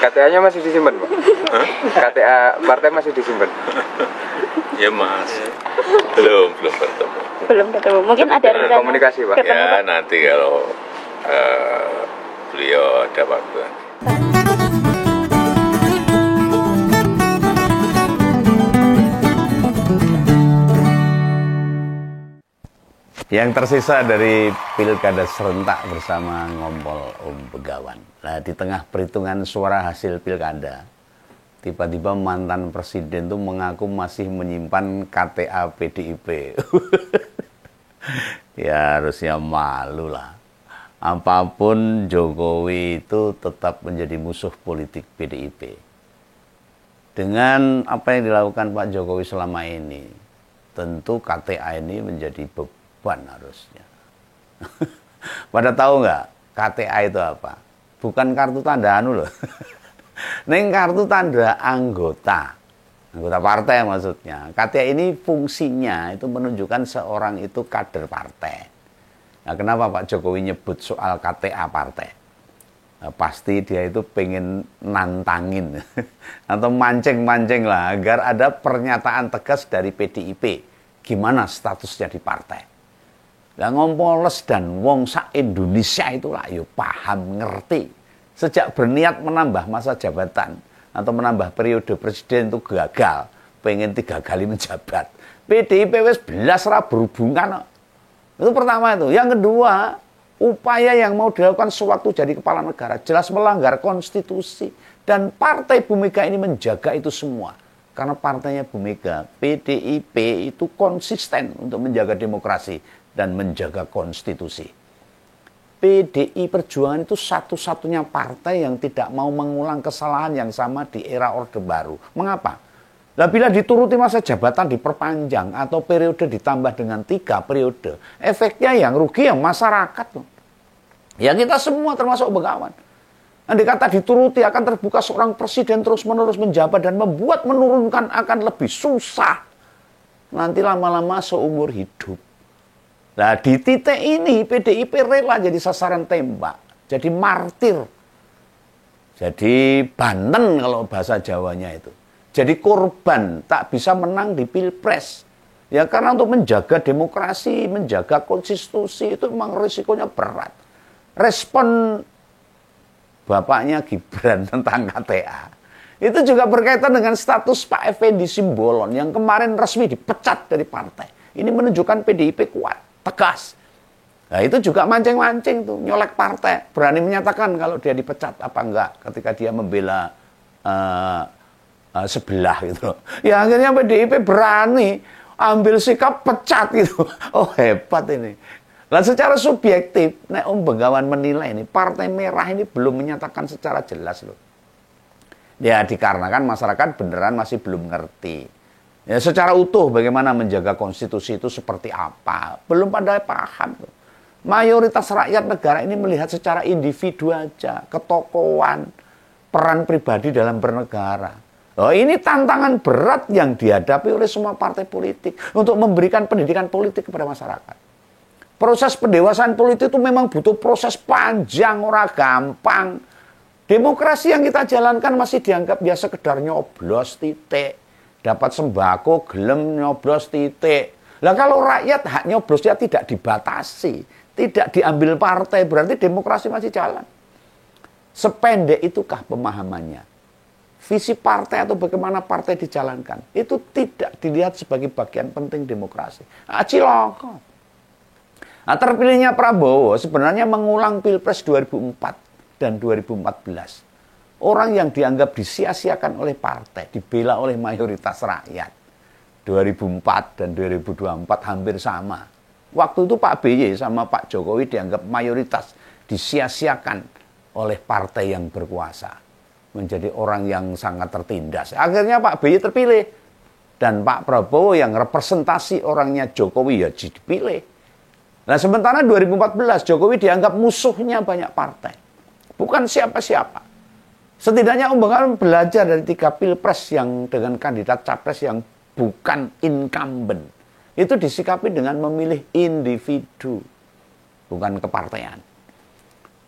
KTA-nya masih disimpan, Pak? KTA partai masih disimpan? Ya Mas, belum bertemu. Belum ketemu. Mungkin ada rencana komunikasi, Pak. ketemu, Ya Pak? nanti kalau beliau ada waktu. Yang tersisa dari pilkada serentak bersama Ngompol Om Begawan. Nah, di tengah perhitungan suara hasil pilkada, tiba-tiba mantan presiden itu mengaku masih menyimpan KTA PDIP. Ya harusnya malu lah. Apapun Jokowi itu tetap menjadi musuh politik PDIP. Dengan apa yang dilakukan Pak Jokowi selama ini, tentu KTA ini menjadi beban harusnya. Pada tahu nggak KTA itu apa? Bukan kartu tanda anu loh. Neng kartu tanda anggota partai maksudnya. KTA ini fungsinya itu menunjukkan seorang itu kader partai. Nah, kenapa Pak Jokowi nyebut soal KTA partai? Nah, pasti dia itu pengen nantangin atau mancing-mancing lah agar ada pernyataan tegas dari PDIP gimana statusnya di partai. Nah, Ngompoles dan wong sak Indonesia itulah yo paham ngerti. Sejak berniat menambah masa jabatan atau menambah periode presiden itu gagal, pengen 3 kali menjabat. PDIP wis belas ra berhubungan. Itu pertama itu. Yang kedua, upaya yang mau dilakukan sewaktu jadi kepala negara jelas melanggar konstitusi, dan Partai Bu Mega ini menjaga itu semua. Karena partainya Bu Mega, PDIP itu konsisten untuk menjaga demokrasi dan menjaga konstitusi. PDI Perjuangan itu satu-satunya partai yang tidak mau mengulang kesalahan yang sama di era Orde Baru. Mengapa? Nah, bila dituruti masa jabatan diperpanjang atau periode ditambah dengan 3 periode, efeknya yang rugi yang masyarakat. Ya kita semua termasuk Begawan. Andai kata dituruti akan terbuka seorang presiden terus-menerus menjabat dan membuat menurunkan akan lebih susah. Nanti lama-lama seumur hidup. Nah, di titik ini PDIP rela jadi sasaran tembak, jadi martir, jadi banten kalau bahasa Jawanya itu, jadi korban tak bisa menang di pilpres. Ya karena untuk menjaga demokrasi, menjaga konstitusi itu memang risikonya berat. Respon bapaknya Gibran tentang KTA itu juga berkaitan dengan status Pak Effendi Simbolon yang kemarin resmi dipecat dari partai. Ini menunjukkan PDIP kuat, tegas. Nah itu juga mancing-mancing tuh, nyolek partai. Berani menyatakan kalau dia dipecat apa enggak ketika dia membela sebelah gitu. Ya akhirnya PDIP berani ambil sikap pecat gitu. Oh hebat ini. Nah secara subjektif, Om Begawan menilai ini Partai Merah ini belum menyatakan secara jelas loh. Ya dikarenakan masyarakat beneran masih belum ngerti. Ya secara utuh bagaimana menjaga konstitusi itu seperti apa, belum pada paham tuh. Mayoritas rakyat negara ini melihat secara individu aja, ketokohan, peran pribadi dalam bernegara. Oh, ini tantangan berat yang dihadapi oleh semua partai politik untuk memberikan pendidikan politik kepada masyarakat. Proses pendewasaan politik itu memang butuh proses panjang, ora gampang. Demokrasi yang kita jalankan masih dianggap ya sekedar nyoblos titik. Dapat sembako, gelem nyoblos titik. Lah kalau rakyat hak nyoblosnya tidak dibatasi, tidak diambil partai, berarti demokrasi masih jalan. Sependek itukah pemahamannya? Visi partai atau bagaimana partai dijalankan, itu tidak dilihat sebagai bagian penting demokrasi. Cilaka. Nah, terpilihnya Prabowo sebenarnya mengulang Pilpres 2004 dan 2014. Orang yang dianggap disia-siakan oleh partai, dibela oleh mayoritas rakyat. 2004 dan 2024 hampir sama. Waktu itu Pak BY sama Pak Jokowi dianggap mayoritas disia-siakan oleh partai yang berkuasa. Menjadi orang yang sangat tertindas. Akhirnya Pak BY terpilih. Dan Pak Prabowo yang representasi orangnya Jokowi ya dipilih. Nah sementara 2014 Jokowi dianggap musuhnya banyak partai. Bukan siapa-siapa. Setidaknya Om Begawan belajar dari 3 pilpres yang dengan kandidat capres yang bukan incumbent. Itu disikapi dengan memilih individu, bukan kepartean.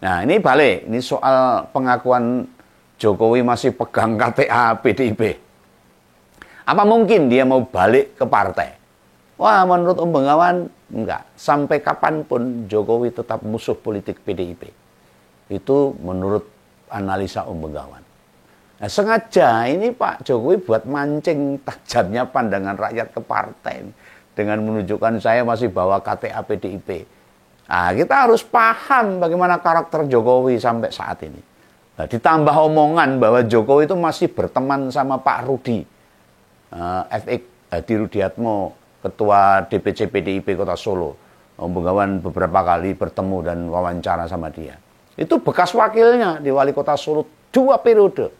Nah ini balik, ini soal pengakuan Jokowi masih pegang KTA PDIP. Apa mungkin dia mau balik ke partai? Wah, menurut Om Bengawan, enggak. Sampai kapanpun Jokowi tetap musuh politik PDIP. Itu menurut analisa Om Bengawan. Nah, sengaja ini Pak Jokowi buat mancing tajamnya pandangan rakyat ke partai. Dengan menunjukkan saya masih bawa KTA PDIP. Nah, kita harus paham bagaimana karakter Jokowi sampai saat ini. Nah, ditambah omongan bahwa Jokowi itu masih berteman sama Pak Rudi. FX Hadi Rudiatmo, Ketua DPC PDIP Kota Solo. Om Bengawan beberapa kali bertemu dan wawancara sama dia. Itu bekas wakilnya di Wali Kota Solo 2 periode.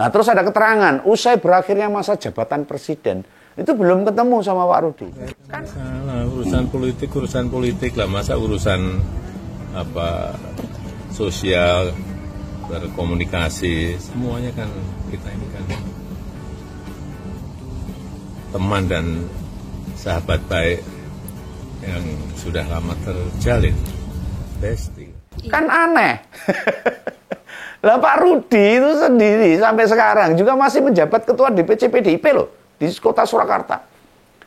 Nah, terus ada keterangan, usai berakhirnya masa jabatan presiden, itu belum ketemu sama Pak Rudi. Kan? Salah, urusan politik lah, masa urusan apa sosial, berkomunikasi, semuanya kan kita ini kan teman dan sahabat baik yang sudah lama terjalin. Besti. Kan aneh. Lah Pak Rudi itu sendiri sampai sekarang juga masih menjabat ketua DPC PDIP loh di kota Surakarta.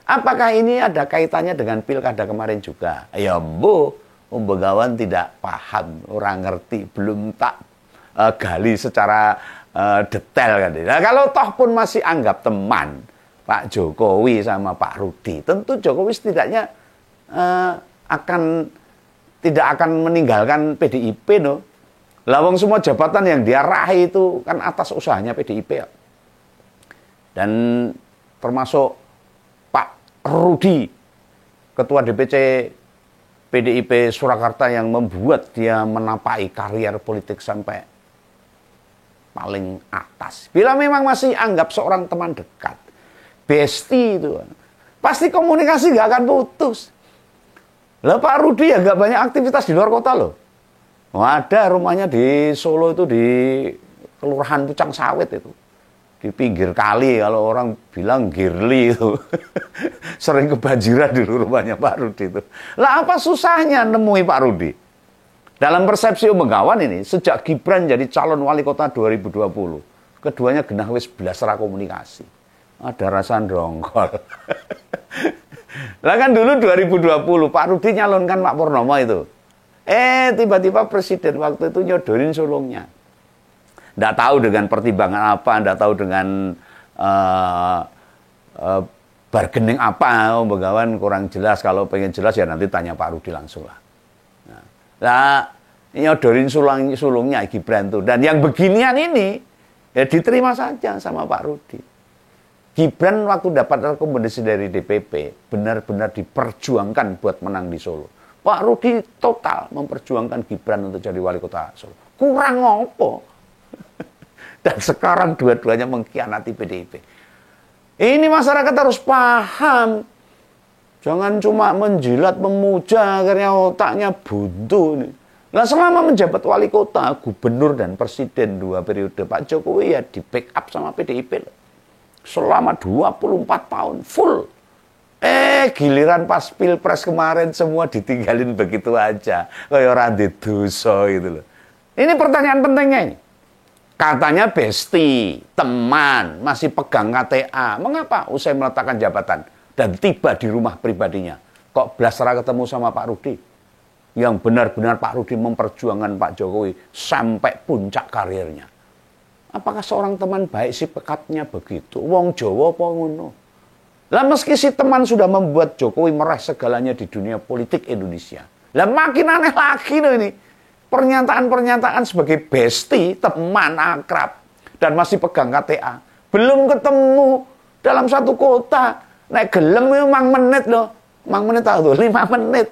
Apakah ini ada kaitannya dengan pilkada kemarin juga? Ya Om Bengawan tidak paham, orang ngerti, belum tak gali secara detail kan. Nah, kalau toh pun masih anggap teman Pak Jokowi sama Pak Rudi, tentu Jokowi setidaknya tidak akan meninggalkan PDIP no. Lawang semua jabatan yang dia raih itu kan atas usahanya PDIP ya. Dan termasuk Pak Rudi, Ketua DPC PDIP Surakarta yang membuat dia menapai karier politik sampai paling atas. Bila memang masih anggap seorang teman dekat, besti itu, pasti komunikasi gak akan putus. Lah Pak Rudi ya gak banyak aktivitas di luar kota loh. Ada rumahnya di Solo itu di Kelurahan Pucang Sawit itu. Di pinggir kali, kalau orang bilang girly itu. Sering kebanjiran dulu rumahnya Pak Rudi itu. Lah apa susahnya nemui Pak Rudi? Dalam persepsi Om Bengawan ini, sejak Gibran jadi calon wali kota 2020, keduanya genah wis belas ra komunikasi. Ada rasa ndongkol. Lah kan dulu 2020 Pak Rudi nyalonkan Pak Purnomo itu. Tiba-tiba presiden waktu itu nyodorin sulungnya. Nggak tahu dengan pertimbangan apa, nggak tahu dengan bargaining apa, Om Bengawan kurang jelas. Kalau pengen jelas ya nanti tanya Pak Rudi langsung lah. Nah, nyodorin sulungnya Gibran tuh. Dan yang beginian ini ya diterima saja sama Pak Rudi. Gibran waktu dapat rekomendasi dari DPP benar-benar diperjuangkan buat menang di Solo. Pak Rudi total memperjuangkan Gibran untuk jadi wali kota Solo. Kurang ngopo. Dan sekarang dua-duanya mengkhianati PDIP. Ini masyarakat harus paham. Jangan cuma menjilat, memuja, akhirnya otaknya buntu. Nah, selama menjabat wali kota, gubernur dan presiden 2 periode, Pak Jokowi ya di backup sama PDIP. Selama 24 tahun, full. Giliran pas pilpres kemarin semua ditinggalin begitu aja. Kayak orang dosa gitu loh. Ini pertanyaan pentingnya ini. Katanya besti, teman, masih pegang KTA. Mengapa usai meletakkan jabatan dan tiba di rumah pribadinya? Kok belasra ketemu sama Pak Rudi? Yang benar-benar Pak Rudi memperjuangkan Pak Jokowi sampai puncak karirnya. Apakah seorang teman baik sikapnya begitu? Wong Jawa apa ngono? Lah meski si teman sudah membuat Jokowi meraih segalanya di dunia politik Indonesia. Lah makin aneh lagi loh ini. Pernyataan-pernyataan sebagai besti, teman akrab, dan masih pegang KTA. Belum ketemu dalam satu kota. Naik gelem itu mang menit loh. Mang menit tahu tuh, 5 menit.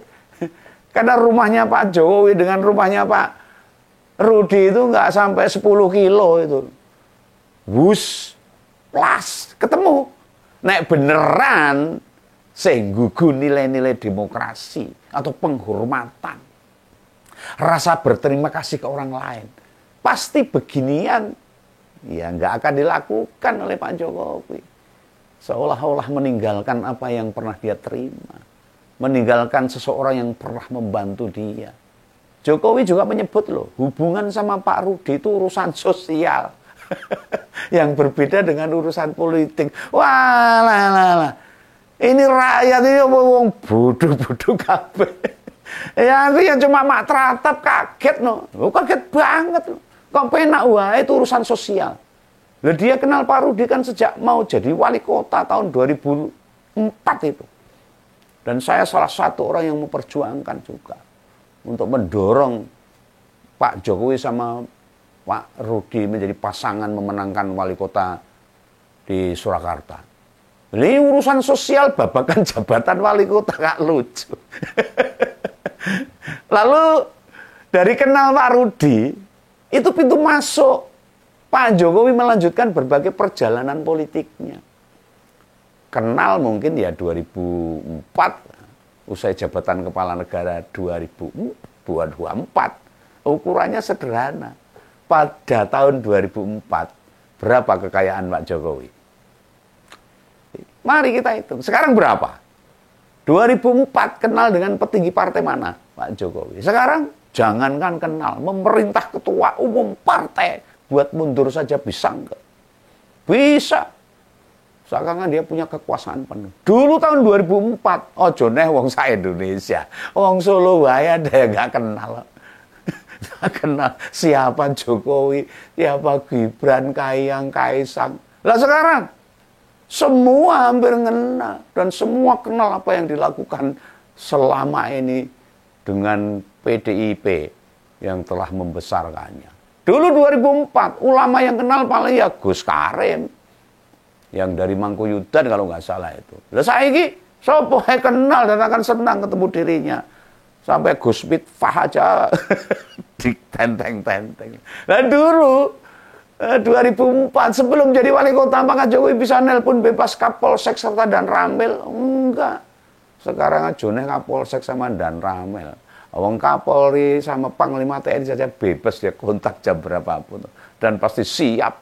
Karena rumahnya Pak Jokowi dengan rumahnya Pak Rudi itu nggak sampai 10 kilo itu. Wus, plus, ketemu. Nek beneran sehingga nilai-nilai demokrasi atau penghormatan, rasa berterima kasih ke orang lain, pasti beginian ya nggak akan dilakukan oleh Pak Jokowi. Seolah-olah meninggalkan apa yang pernah dia terima, meninggalkan seseorang yang pernah membantu dia. Jokowi juga menyebut loh, hubungan sama Pak Rudi itu urusan sosial, Yang berbeda dengan urusan politik. Wah, lah. Ini rakyat ini wong bodoh-bodoh kabeh. Yang cuma mak teratap kaget no. Kaget banget no. Kok penak wae itu urusan sosial. Lah dia kenal Pak Rudi kan sejak mau jadi wali kota tahun 2004 itu. Dan saya salah satu orang yang memperjuangkan juga untuk mendorong Pak Jokowi sama Pak Rudi menjadi pasangan memenangkan wali kota di Surakarta. Ini urusan sosial babakan jabatan wali kota gak lucu. Lalu dari kenal Pak Rudi, itu pintu masuk Pak Jokowi melanjutkan berbagai perjalanan politiknya. Kenal mungkin ya 2004, usai jabatan kepala negara 2024. Ukurannya sederhana. Pada tahun 2004, berapa kekayaan Pak Jokowi? Mari kita hitung. Sekarang berapa? 2004 kenal dengan petinggi partai mana? Pak Jokowi. Sekarang jangankan kenal, memerintah ketua umum partai buat mundur saja bisa enggak? Bisa. Seakan-akan dia punya kekuasaan penuh. Dulu tahun 2004, ojo neh wong sa Indonesia. Wong Solo wae ada yang enggak kenal. Enggak kenal siapa Jokowi, siapa Gibran, Kahiyang, Kaisang. Lah sekarang semua hampir kenal dan semua kenal apa yang dilakukan selama ini dengan PDIP yang telah membesarkannya. Dulu 2004, ulama yang kenal paling ya Gus Karim. Yang dari Mangkuyudan kalau nggak salah itu. Lah saiki sapa yang kenal dan akan senang ketemu dirinya. Sampai Gus Mitfah aja ditenteng-tenteng. Nah dulu 2004 sebelum jadi wali kota apakah Jokowi bisa nelpon bebas Kapolsek serta Dan Ramil? Enggak. Sekarang aja nih Kapolsek sama Dan Ramil. Wong Kapolri sama Panglima TNI saja bebas dia kontak jam berapapun dan pasti siap.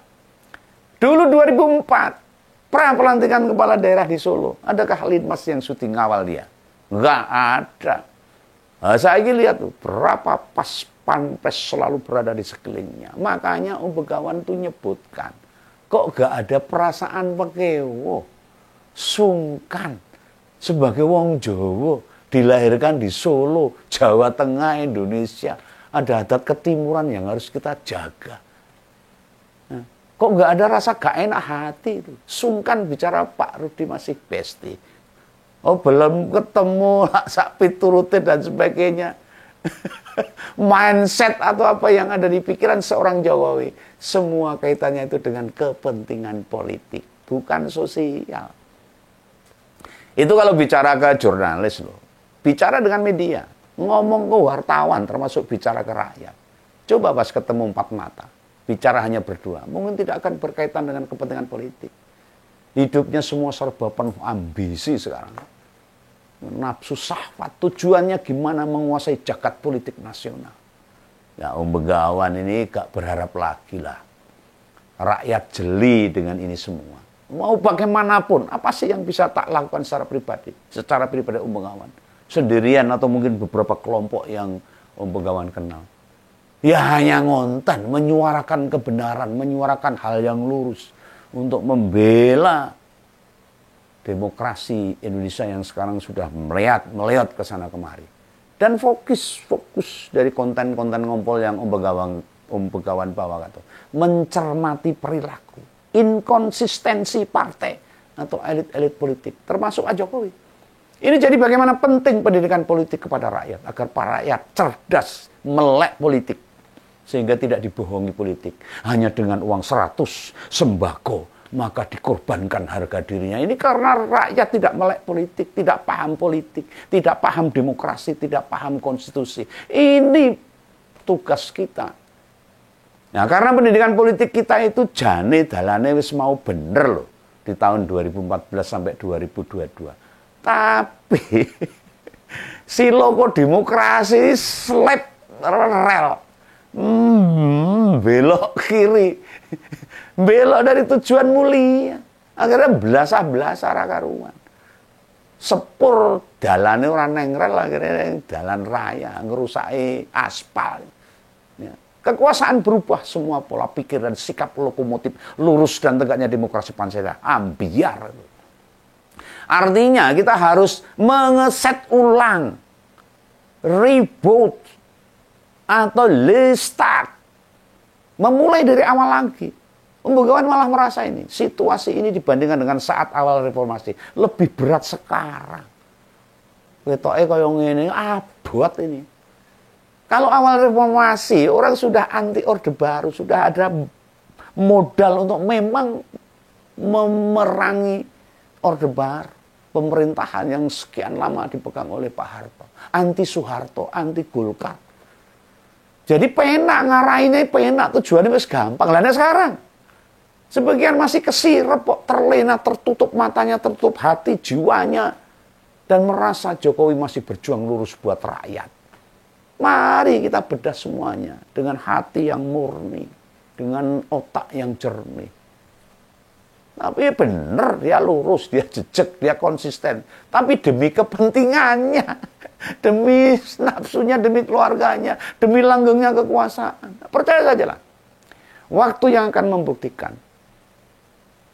Dulu 2004 pra pelantikan kepala daerah di Solo, adakah Linmas yang syuting ngawal dia? Enggak ada. Nah, saya ini lihat tuh berapa pas pampres selalu berada di sekelilingnya. Makanya Om Begawan tuh nyebutkan, kok gak ada perasaan pekewo, sungkan sebagai wong Jawa. Dilahirkan di Solo, Jawa Tengah, Indonesia. Ada adat ketimuran yang harus kita jaga. Nah, kok nggak ada rasa gak enak hati itu? Sungkan bicara Pak Rudi masih besti. Oh belum ketemu, sak piturutin dan sebagainya. Mindset atau apa yang ada di pikiran seorang Jokowi. Semua kaitannya itu dengan kepentingan politik, bukan sosial. Itu kalau bicara ke jurnalis loh. Bicara dengan media, ngomong ke wartawan, termasuk bicara ke rakyat. Coba pas ketemu empat mata, bicara hanya berdua, mungkin tidak akan berkaitan dengan kepentingan politik. Hidupnya semua serba penuh ambisi sekarang. Nafsu syahwat, tujuannya gimana menguasai jagat politik nasional. Ya Om Begawan ini gak berharap lagi lah. Rakyat jeli dengan ini semua. Mau bagaimanapun, apa sih yang bisa tak lakukan secara pribadi? Secara pribadi Om Begawan. Sendirian atau mungkin beberapa kelompok yang Om Begawan kenal. Ya hanya ngonten, menyuarakan kebenaran, menyuarakan hal yang lurus. Untuk membela demokrasi Indonesia yang sekarang sudah meleot ke sana kemari. Dan fokus dari konten-konten ngompol yang Om Begawan bawa itu. Mencermati perilaku, inkonsistensi partai atau elit-elit politik, termasuk Pak Jokowi. Ini jadi bagaimana penting pendidikan politik kepada rakyat, agar para rakyat cerdas, melek politik, sehingga tidak dibohongi politik. Hanya dengan uang 100 sembako, maka dikorbankan harga dirinya. Ini karena rakyat tidak melek politik, tidak paham politik, tidak paham demokrasi, tidak paham konstitusi. Ini tugas kita. Nah, karena pendidikan politik kita itu jane dalane wis mau bener loh di tahun 2014 sampai 2022. Tapi si logo demokrasi slap rel, belok kiri, belok dari tujuan mulia, akhirnya belasah-belasah karuan. Sepur dalane ora neng rel, akhirnya dalan raya ngerusaki aspal. Ya. Kekuasaan berubah, semua pola pikir dan sikap lokomotif lurus dan tegaknya demokrasi Pancasila ambiar. Artinya kita harus mengeset ulang, reboot atau restart, memulai dari awal lagi. Pembukaan malah merasa ini situasi ini dibandingkan dengan saat awal reformasi lebih berat sekarang. Ketoke kaya ngene abot ini. Kalau awal reformasi, orang sudah anti Orde Baru, sudah ada modal untuk memang memerangi Orde Baru. Pemerintahan yang sekian lama dipegang oleh Pak Harto. Anti Soeharto, anti Golkar. Jadi penak, ngarahinnya penak, tujuannya wis gampang. Lah sekarang, sebagian masih kesirep, terlena, tertutup matanya, tertutup hati, jiwanya. Dan merasa Jokowi masih berjuang lurus buat rakyat. Mari kita bedah semuanya dengan hati yang murni, dengan otak yang jernih. Tapi benar, dia lurus, dia jejak, dia konsisten. Tapi demi kepentingannya, demi nafsunya, demi keluarganya, demi langgengnya kekuasaan. Percaya saja lah. Waktu yang akan membuktikan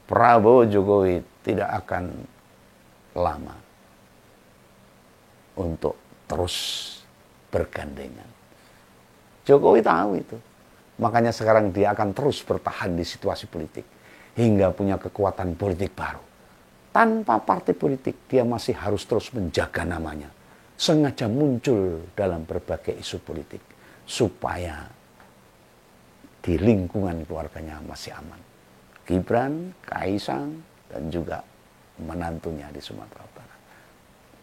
Prabowo Jokowi tidak akan lama untuk terus bergandengan. Jokowi tahu itu. Makanya sekarang dia akan terus bertahan di situasi politik. Hingga punya kekuatan politik baru. Tanpa partai politik, dia masih harus terus menjaga namanya. Sengaja muncul dalam berbagai isu politik. Supaya di lingkungan keluarganya masih aman. Gibran, Kaisang, dan juga menantunya di Sumatera Utara.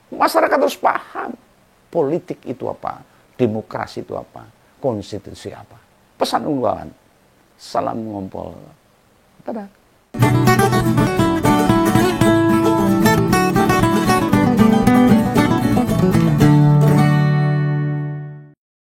Masyarakat harus paham. Politik itu apa? Demokrasi itu apa? Konstitusi apa? Pesan unggulan. Salam ngompol. Dadah.